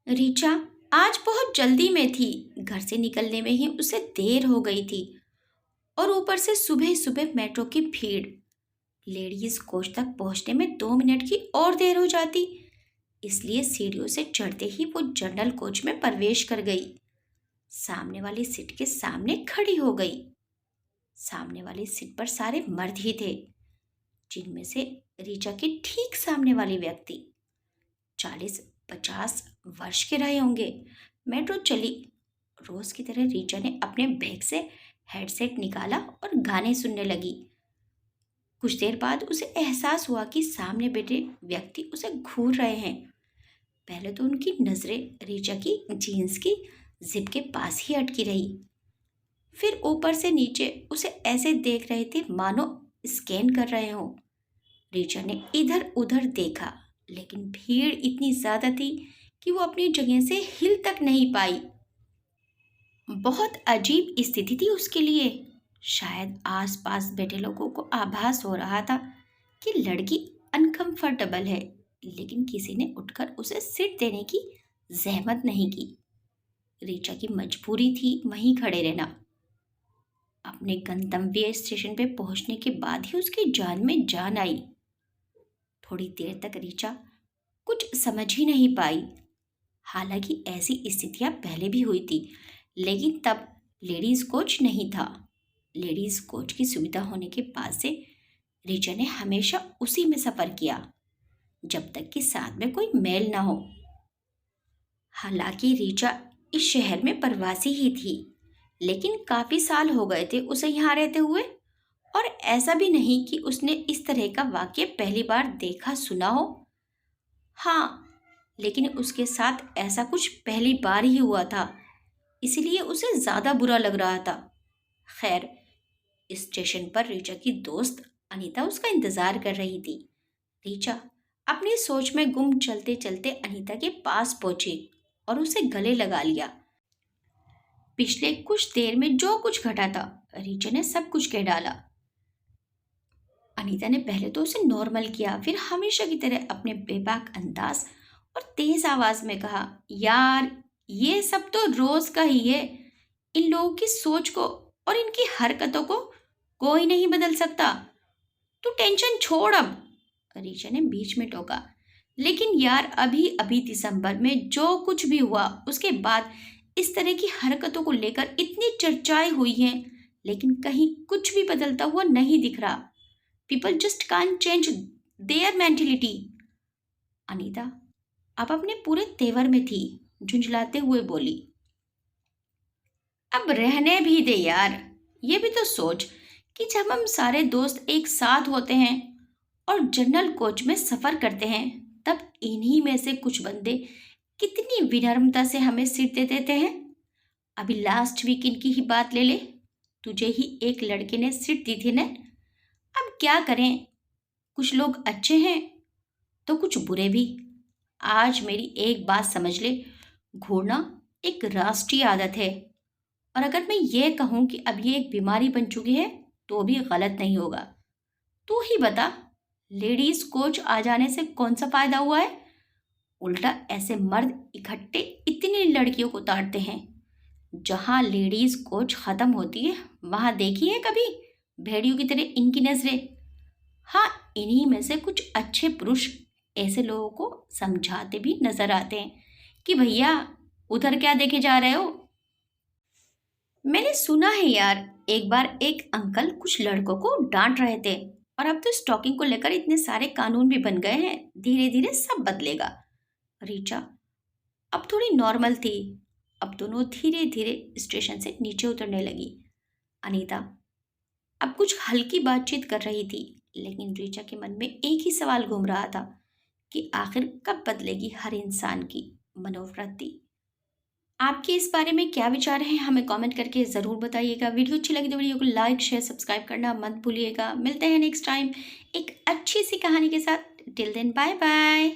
रीचा आज बहुत जल्दी में थी। घर से निकलने में ही उसे देर हो गई थी और ऊपर से सुबह सुबह मेट्रो की भीड़। लेडीज कोच तक पहुंचने में 2 मिनट की और देर हो जाती, इसलिए सीढ़ियों से चढ़ते ही वो जनरल कोच में प्रवेश कर गई। सामने वाली सीट के सामने खड़ी हो गई। सामने वाली सीट पर सारे मर्द ही थे, जिनमें से रीचा के ठीक सामने वाली व्यक्ति 40-50 वर्ष के रहे होंगे। मेट्रो चली। रोज की तरह रीचा ने अपने बैग से हेडसेट निकाला और गाने सुनने लगी। कुछ देर बाद उसे एहसास हुआ कि सामने बैठे व्यक्ति उसे घूर रहे हैं। पहले तो उनकी नजरें रीचा की जीन्स की जिप के पास ही अटकी रही, फिर ऊपर से नीचे उसे ऐसे देख रहे थे मानो स्कैन कर रहे हों। रीचा ने इधर उधर देखा, लेकिन भीड़ इतनी ज्यादा थी कि वो अपनी जगह से हिल तक नहीं पाई। बहुत अजीब स्थिति थी उसके लिए। शायद आसपास बैठे लोगों को आभास हो रहा था कि लड़की अनकंफर्टेबल है, लेकिन किसी ने उठकर उसे सीट देने की जहमत नहीं की। रीचा की मजबूरी थी वहीं खड़े रहना। अपने गंतव्य स्टेशन पे पहुंचने के बाद ही उसकी जान में जान आई। थोड़ी देर तक रीचा कुछ समझ ही नहीं पाई। हालांकि ऐसी स्थितियां पहले भी हुई थी, लेकिन तब लेडीज कोच नहीं था। लेडीज कोच की सुविधा होने के बाद से रीचा ने हमेशा उसी में सफर किया, जब तक कि साथ में कोई मेल ना हो। हालांकि रीचा इस शहर में प्रवासी ही थी, लेकिन काफी साल हो गए थे उसे यहाँ रहते हुए, और ऐसा भी नहीं कि उसने इस तरह का वाक्य पहली बार देखा सुना हो। हाँ, लेकिन उसके साथ ऐसा कुछ पहली बार ही हुआ था, इसलिए उसे ज्यादा बुरा लग रहा था। खैर, स्टेशन पर रीचा की दोस्त अनीता उसका इंतजार कर रही थी। रीचा अपनी सोच में गुम चलते चलते अनीता के पास पहुंची और उसे गले लगा लिया। पिछले कुछ देर में जो कुछ घटा था, रीचा ने सब कुछ कह डाला। अनीता ने पहले तो उसे नॉर्मल किया, फिर हमेशा की तरह अपने बेबाक अंदाज और तेज आवाज में कहा, यार ये सब तो रोज का ही है। इन लोगों की सोच को और इनकी हरकतों को कोई नहीं बदल सकता। तू टेंशन छोड़ अब, रीचा ने बीच में टोका। लेकिन यार अभी अभी दिसंबर में जो कुछ भी हुआ उसके बाद इस तरह की हरकतों को लेकर इतनी चर्चाएं हुई हैं, लेकिन कहीं कुछ भी बदलता हुआ नहीं दिख रहा। People just can't change their mentality. Anita अब अपने पूरे तेवर में थी, झुंझलाते हुए बोली, अब रहने भी दे यार। ये भी तो सोच कि जब हम सारे दोस्त एक साथ होते हैं और जनरल कोच में सफर करते हैं, तब इन्हीं में से कुछ बंदे कितनी विनम्रता से हमें सीट दे देते हैं। अभी लास्ट वीकेंड की ही बात ले ले, तुझे ही एक लड़के ने सीट दी थी ना। अब क्या करें, कुछ लोग अच्छे हैं तो कुछ बुरे भी। आज मेरी एक बात समझ ले, घूरना एक राष्ट्रीय आदत है, और अगर मैं ये कहूँ कि अब ये एक बीमारी बन चुकी है तो भी गलत नहीं होगा। तू ही बता, लेडीज कोच आ जाने से कौन सा फायदा हुआ है? उल्टा ऐसे मर्द इकट्ठे इतनी लड़कियों को ताड़ते हैं। जहां लेडीज कोच खत्म होती है वहां देखी है कभी भेड़ियों की तरह इनकी नजरें? हाँ, इन्हीं में से कुछ अच्छे पुरुष ऐसे लोगों को समझाते भी नजर आते हैं कि भैया उधर क्या देखे जा रहे हो। मैंने सुना है यार, एक बार एक अंकल कुछ लड़कों को डांट रहे थे, और अब तो स्टॉकिंग को लेकर इतने सारे कानून भी बन गए हैं। धीरे धीरे सब बदलेगा। रीचा अब थोड़ी नॉर्मल थी। अब दोनों धीरे धीरे स्टेशन से नीचे उतरने लगी। अनीता अब कुछ हल्की बातचीत कर रही थी, लेकिन रीचा के मन में एक ही सवाल घूम रहा था कि आखिर कब बदलेगी हर इंसान की मनोवृत्ति। आपके इस बारे में क्या विचार हैं, हमें कमेंट करके ज़रूर बताइएगा। वीडियो अच्छी लगी तो वीडियो को लाइक शेयर सब्सक्राइब करना मत भूलिएगा। मिलते हैं नेक्स्ट टाइम एक अच्छी सी कहानी के साथ। Till then bye bye.